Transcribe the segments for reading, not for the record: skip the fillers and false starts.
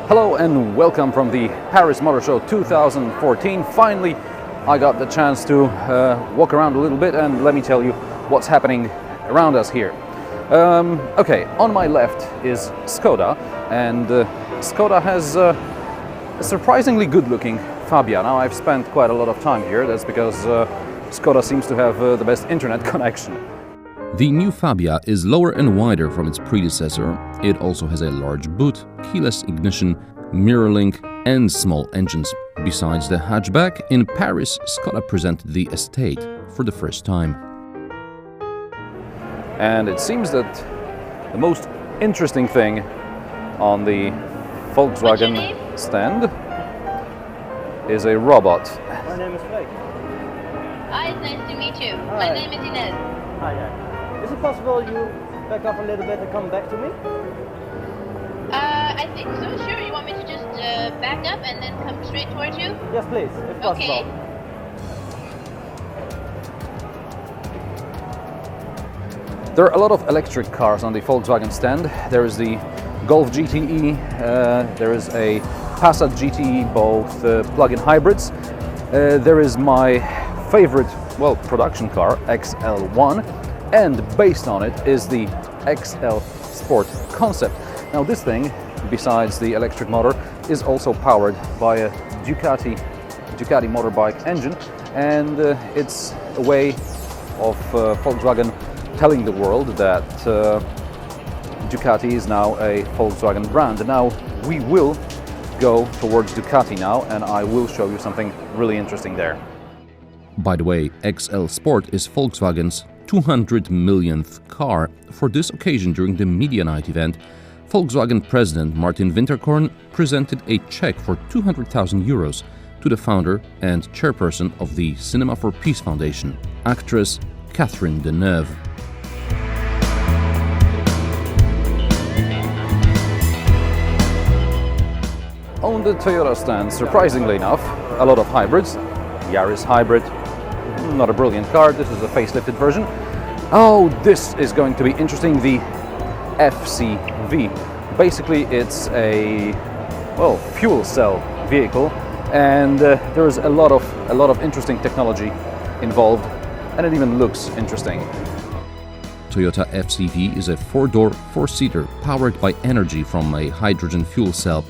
Hello and welcome from the Paris Motor Show 2014. Finally, I got the chance to walk around a little bit, and let me tell you what's happening around us here. Okay, on my left is Skoda, and Skoda has a surprisingly good-looking Fabia. Now, I've spent quite a lot of time here. That's because Skoda seems to have the best internet connection. The new Fabia is lower and wider from its predecessor. It also has a large boot, keyless ignition, mirror link and small engines. Besides the hatchback, in Paris, Skoda presented the Estate for the first time. And it seems that the most interesting thing on the Volkswagen stand is a robot. My name is Frank. Hi, it's nice to meet you. Hi. My name is Inez. Hi. Is it possible you back up a little bit and come back to me? I think so, sure. You want me to just back up and then come straight towards you? Yes, please, if possible. Okay. There are a lot of electric cars on the Volkswagen stand. There is the Golf GTE, there is a Passat GTE, both plug-in hybrids. There is my favorite, well, production car, XL1, and based on it is the XL Sport concept. Now this thing, besides the electric motor, is also powered by a Ducati motorbike engine, and it's a way of Volkswagen telling the world that Ducati is now a Volkswagen brand. And now we will go towards Ducati now, and I will show you something really interesting there. By the way, XL Sport is Volkswagen's 200 millionth car. For this occasion, during the Media Night event, Volkswagen President Martin Winterkorn presented a check for 200,000 euros to the founder and chairperson of the Cinema for Peace Foundation, actress Catherine Deneuve. On the Toyota stand, surprisingly enough, a lot of hybrids. Yaris hybrid, not a brilliant car, this is a facelifted version. Oh, this is going to be interesting, the FCV. Basically, it's a, well, fuel cell vehicle, and there is a lot of interesting technology involved, and it even looks interesting. Toyota FCV is a four-door, four-seater powered by energy from a hydrogen fuel cell.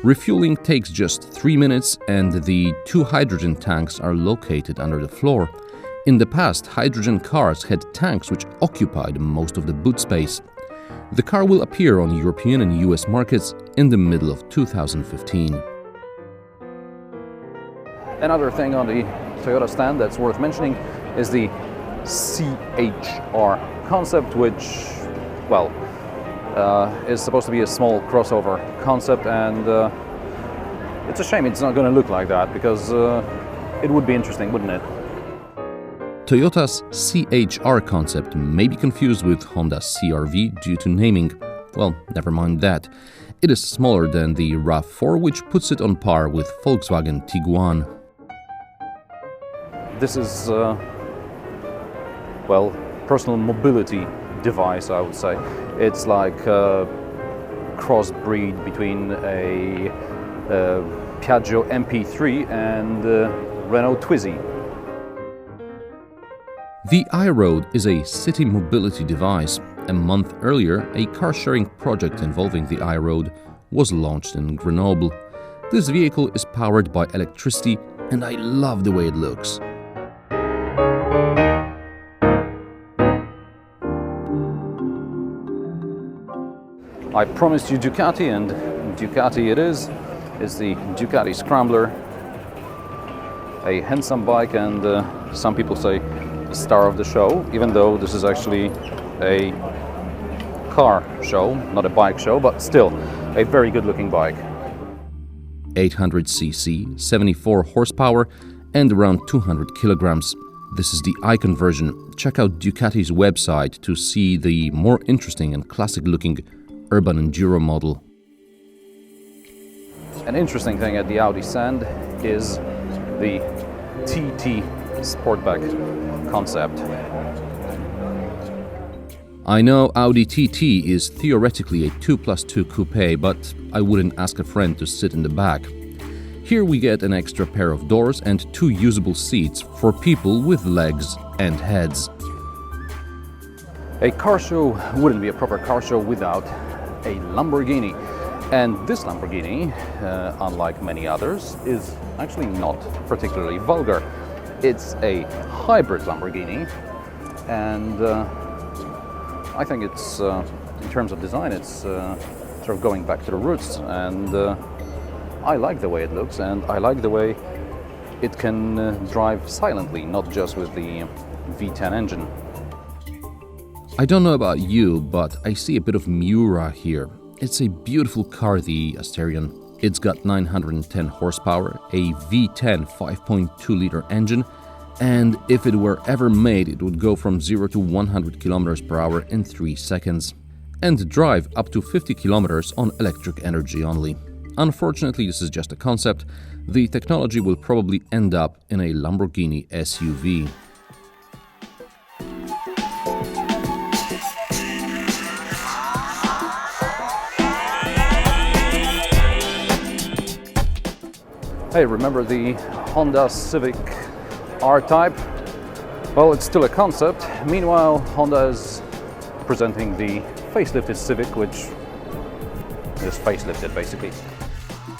Refueling takes just 3 minutes, and the 2 hydrogen tanks are located under the floor. In the past, hydrogen cars had tanks which occupied most of the boot space. The car will appear on European and US markets in the middle of 2015. Another thing on the Toyota stand that's worth mentioning is the CHR concept, which, well, is supposed to be a small crossover concept, and it's a shame it's not going to look like that, because it would be interesting, wouldn't it? Toyota's CHR concept may be confused with Honda's CR-V due to naming. Well, never mind that. It is smaller than the RAV4, which puts it on par with Volkswagen Tiguan. This is, well, personal mobility device, I would say. It's like a crossbreed between a Piaggio MP3 and Renault Twizy. The iRoad is a city mobility device. A month earlier, a car-sharing project involving the iRoad was launched in Grenoble. This vehicle is powered by electricity, and I love the way it looks. I promised you Ducati, and Ducati it is. It's the Ducati Scrambler, a handsome bike, and some people say the star of the show, even though this is actually a car show, not a bike show, but still a very good looking bike. 800cc, 74 horsepower and around 200 kilograms. This is the Icon version. Check out Ducati's website to see the more interesting and classic looking urban enduro model. An interesting thing at the Audi stand is the TT Sportback concept. I know Audi TT is theoretically a 2+2 coupe, but I wouldn't ask a friend to sit in the back. Here we get an extra pair of doors and 2 usable seats for people with legs and heads. A car show wouldn't be a proper car show without a Lamborghini. And this Lamborghini, unlike many others, is actually not particularly vulgar. It's a hybrid Lamborghini, and I think it's, in terms of design, it's sort of going back to the roots, and I like the way it looks, and I like the way it can drive silently, not just with the V10 engine. I don't know about you, but I see a bit of Miura here. It's a beautiful car, the Asterion. It's got 910 horsepower, a V10 5.2-liter engine, and if it were ever made, it would go from 0 to 100 km per hour in 3 seconds, and drive up to 50 km on electric energy only. Unfortunately, this is just a concept. The technology will probably end up in a Lamborghini SUV. Hey, remember the Honda Civic R-Type? Well, it's still a concept. Meanwhile, Honda is presenting the facelifted Civic, which is facelifted basically.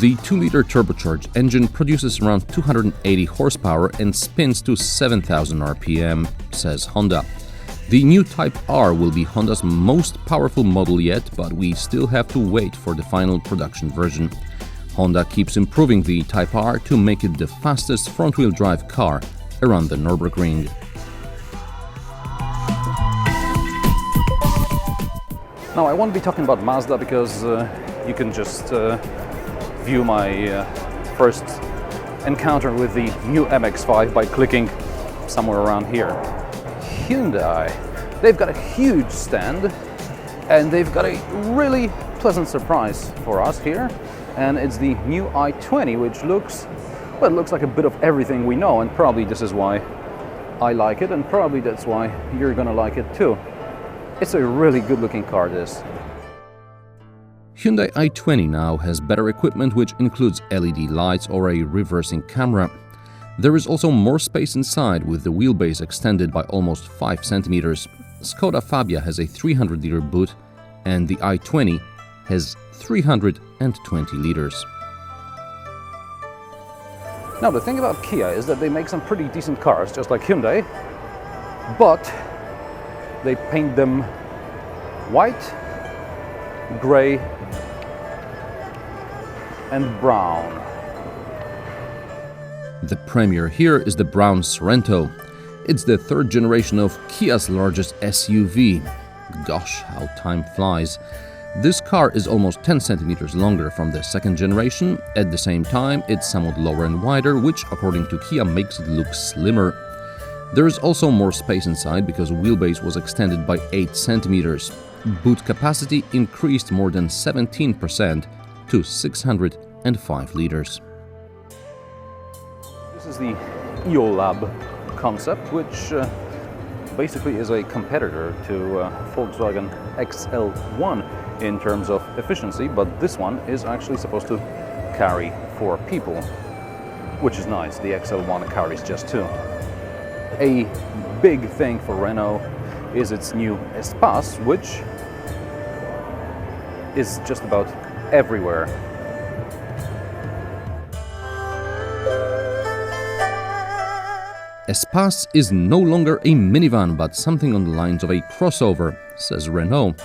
The 2-liter turbocharged engine produces around 280 horsepower and spins to 7,000 RPM, says Honda. The new Type R will be Honda's most powerful model yet, but we still have to wait for the final production version. Honda keeps improving the Type R to make it the fastest front-wheel drive car around the Nürburgring. Now, I won't be talking about Mazda because you can just view my first encounter with the new MX-5 by clicking somewhere around here. Hyundai, they've got a huge stand and they've got a really pleasant surprise for us here, and it's the new i20, which looks like a bit of everything we know, and probably this is why I like it, and probably that's why you're gonna like it too. It's a really good looking car, this. Hyundai i20 now has better equipment, which includes LED lights or a reversing camera. There is also more space inside, with the wheelbase extended by almost 5 centimeters. Skoda Fabia has a 300-liter boot, and the i20 has 320 liters. Now, the thing about Kia is that they make some pretty decent cars, just like Hyundai, but they paint them white, gray, and brown. The premier here is the brown Sorento. It's the 3rd generation of Kia's largest SUV. Gosh, how time flies. This car is almost 10 centimeters longer from the 2nd generation. At the same time, it's somewhat lower and wider, which, according to Kia, makes it look slimmer. There is also more space inside because wheelbase was extended by 8 centimeters. Boot capacity increased more than 17% to 605 liters. This is the EOLAB concept, which basically is a competitor to Volkswagen XL1 in terms of efficiency, but this one is actually supposed to carry 4 people, which is nice. The XL1 carries just 2. A big thing for Renault is its new Espace, which is just about everywhere. Espace is no longer a minivan, but something on the lines of a crossover, says Renault.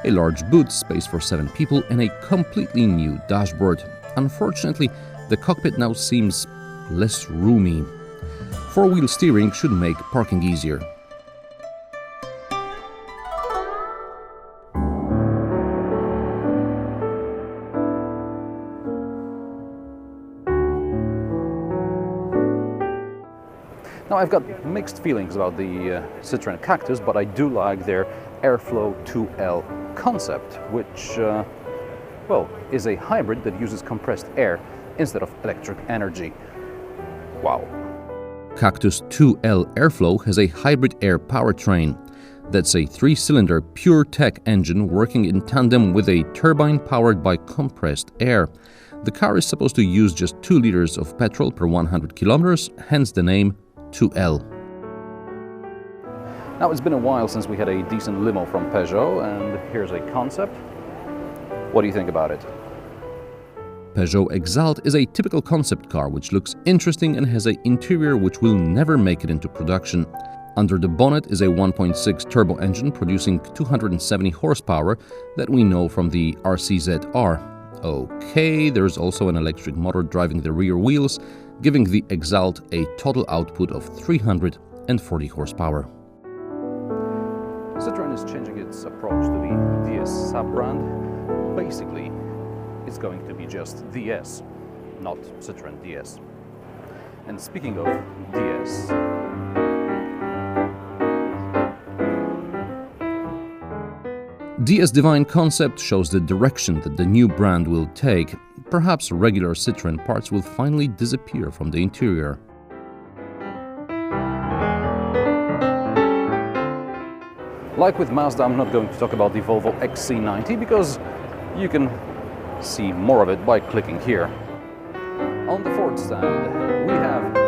A large boot, space for 7 people, and a completely new dashboard. Unfortunately, the cockpit now seems less roomy. 4-wheel steering should make parking easier. Now, I've got mixed feelings about the Citroen Cactus, but I do like their Airflow 2L concept, which, well, is a hybrid that uses compressed air instead of electric energy. Wow. Cactus 2L Airflow has a hybrid air powertrain. That's a 3-cylinder pure tech engine working in tandem with a turbine powered by compressed air. The car is supposed to use just 2 liters of petrol per 100 kilometers, hence the name 2L. Now, it's been a while since we had a decent limo from Peugeot, and here's a concept. What do you think about it? Peugeot Exalt is a typical concept car which looks interesting and has an interior which will never make it into production. Under the bonnet is a 1.6 turbo engine producing 270 horsepower that we know from the RCZ-R. Okay, there's also an electric motor driving the rear wheels, giving the Exalt a total output of 340 horsepower. Citroen is changing its approach to the DS sub-brand. Basically, it's going to be just DS, not Citroen DS. And speaking of DS, DS Divine concept shows the direction that the new brand will take. Perhaps regular Citroen parts will finally disappear from the interior. like with Mazda, I'm not going to talk about the Volvo XC90 because you can see more of it by clicking here. On the Ford stand, we have the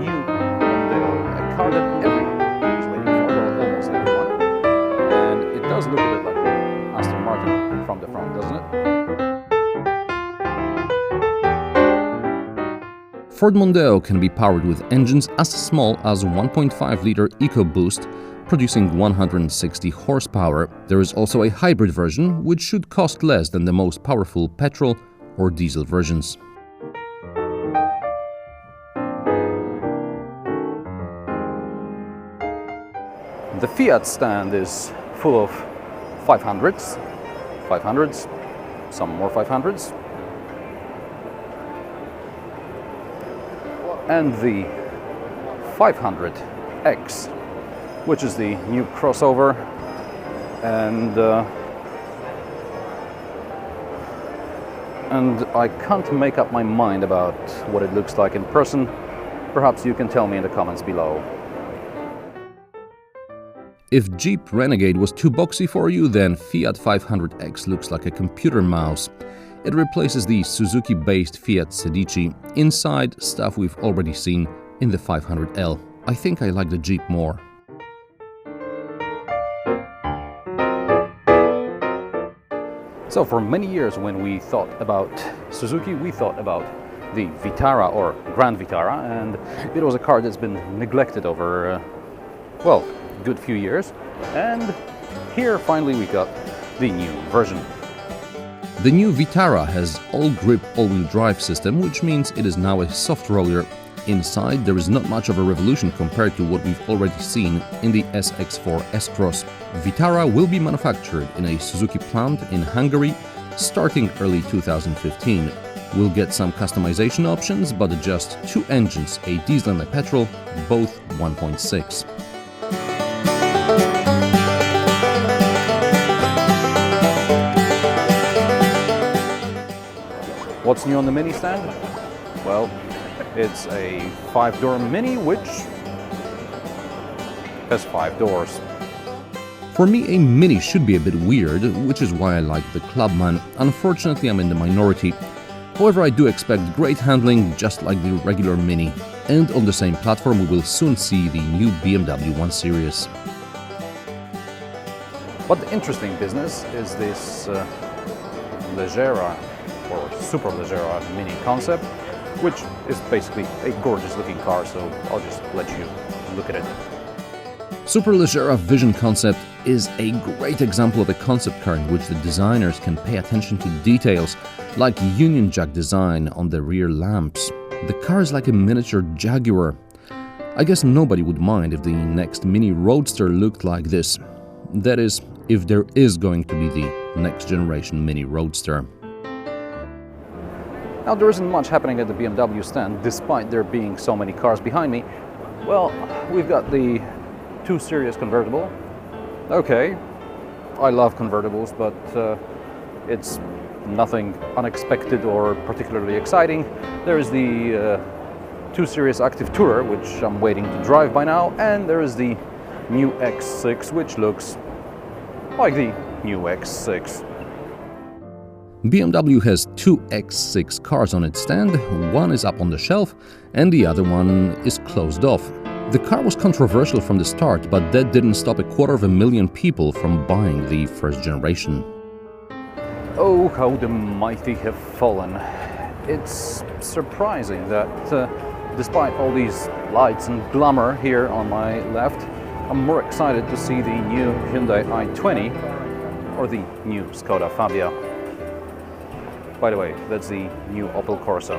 new Mondeo, a car that everyone is waiting for, well, almost everyone. And it does look a bit like Aston Martin from the front, doesn't it? Ford Mondeo can be powered with engines as small as 1.5-liter EcoBoost, producing 160 horsepower. There is also a hybrid version, which should cost less than the most powerful petrol or diesel versions. The Fiat stand is full of 500s, some more 500s, and the 500X, which is the new crossover, and I can't make up my mind about what it looks like in person. Perhaps you can tell me in the comments below. If Jeep Renegade was too boxy for you, then Fiat 500X looks like a computer mouse. It replaces the Suzuki-based Fiat Sedici. Inside, stuff we've already seen in the 500L. I think I like the Jeep more. So for many years when we thought about Suzuki, we thought about the Vitara or Grand Vitara, and it was a car that's been neglected over, well, a good few years. And here finally we got the new version. The new Vitara has all-grip all-wheel drive system, which means it is now a soft roller. Inside, there is not much of a revolution compared to what we've already seen in the SX4 S-Cross. Vitara will be manufactured in a Suzuki plant in Hungary starting early 2015. We'll get some customization options, but just two engines, a diesel and a petrol, both 1.6. What's new on the Mini stand? Well, it's a 5-door Mini which has 5 doors. For me, a Mini should be a bit weird, which is why I like the Clubman. Unfortunately, I'm in the minority. However, I do expect great handling, just like the regular Mini. And on the same platform, we will soon see the new BMW 1 Series. But the interesting business is this Leggera or Superleggera Mini concept, which is basically a gorgeous looking car, so I'll just let you look at it. Superleggera Vision concept is a great example of a concept car in which the designers can pay attention to details, like Union Jack design on the rear lamps. The car is like a miniature Jaguar. I guess nobody would mind if the next Mini Roadster looked like this. That is, if there is going to be the next generation Mini Roadster. Now, there isn't much happening at the BMW stand, despite there being so many cars behind me. Well, we've got the 2 Series convertible. Okay, I love convertibles, but it's nothing unexpected or particularly exciting. There is the 2 Series Active Tourer, which I'm waiting to drive by now, and there is the new X6, which looks like the new X6. BMW has two X6 cars on its stand, one is up on the shelf and the other one is closed off. The car was controversial from the start, but that didn't stop 250,000 people from buying the first generation. Oh, how the mighty have fallen. It's surprising that despite all these lights and glamour here on my left, I'm more excited to see the new Hyundai i20 or the new Skoda Fabia. By the way, that's the new Opel Corsa.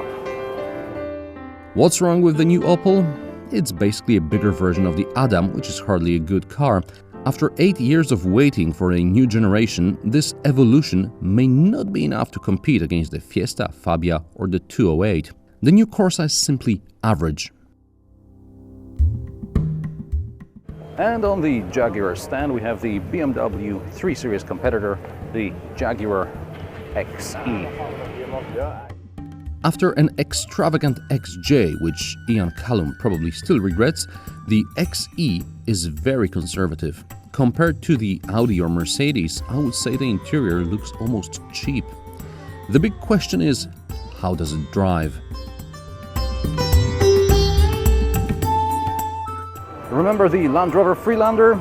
What's wrong with the new Opel? It's basically a bigger version of the Adam, which is hardly a good car. After 8 years of waiting for a new generation, this evolution may not be enough to compete against the Fiesta, Fabia or the 208. The new Corsa is simply average. And on the Jaguar stand we have the BMW 3 Series competitor, the Jaguar XE. After an extravagant XJ, which Ian Callum probably still regrets, the XE is very conservative. Compared to the Audi or Mercedes, I would say the interior looks almost cheap. The big question is, how does it drive? Remember the Land Rover Freelander?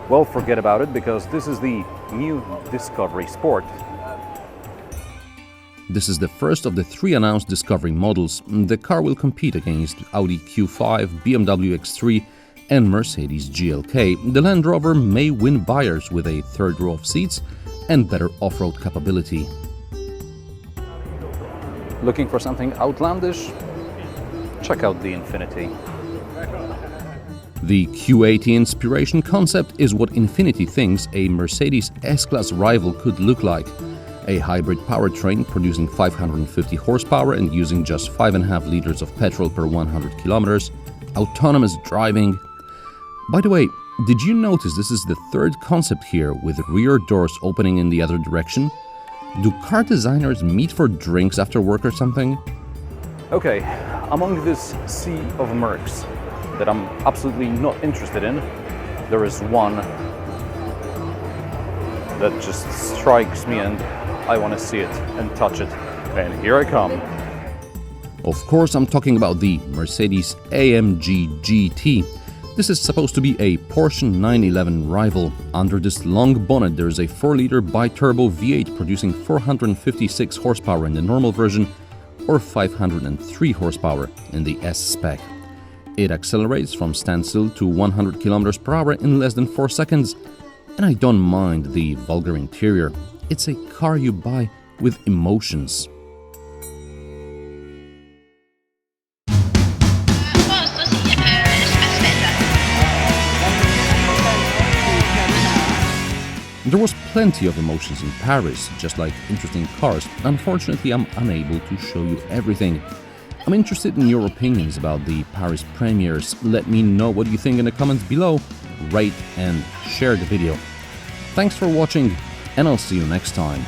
Well, forget about it, because this is the new Discovery Sport. This is the first of the 3 announced Discovery models. The car will compete against Audi Q5, BMW X3 and Mercedes GLK. The Land Rover may win buyers with a third row of seats and better off-road capability. Looking for something outlandish? Check out the Infiniti. The Q80 Inspiration concept is what Infiniti thinks a Mercedes S-Class rival could look like. A hybrid powertrain producing 550 horsepower and using just 5.5 liters of petrol per 100 kilometers, autonomous driving. By the way, did you notice this is the third concept here with rear doors opening in the other direction? Do car designers meet for drinks after work or something? Okay, among this sea of Mercs that I'm absolutely not interested in, there is one that just strikes me and I want to see it and touch it. And here I come. Of course, I'm talking about the Mercedes AMG GT. This is supposed to be a Porsche 911 rival. Under this long bonnet there is a 4-liter bi-turbo V8 producing 456 horsepower in the normal version or 503 horsepower in the S-Spec. It accelerates from standstill to 100 km per hour in less than 4 seconds. And I don't mind the vulgar interior. It's a car you buy with emotions. There was plenty of emotions in Paris, just like interesting cars. Unfortunately, I'm unable to show you everything. I'm interested in your opinions about the Paris premieres. Let me know what you think in the comments below. Rate and share the video. Thanks for watching, and I'll see you next time.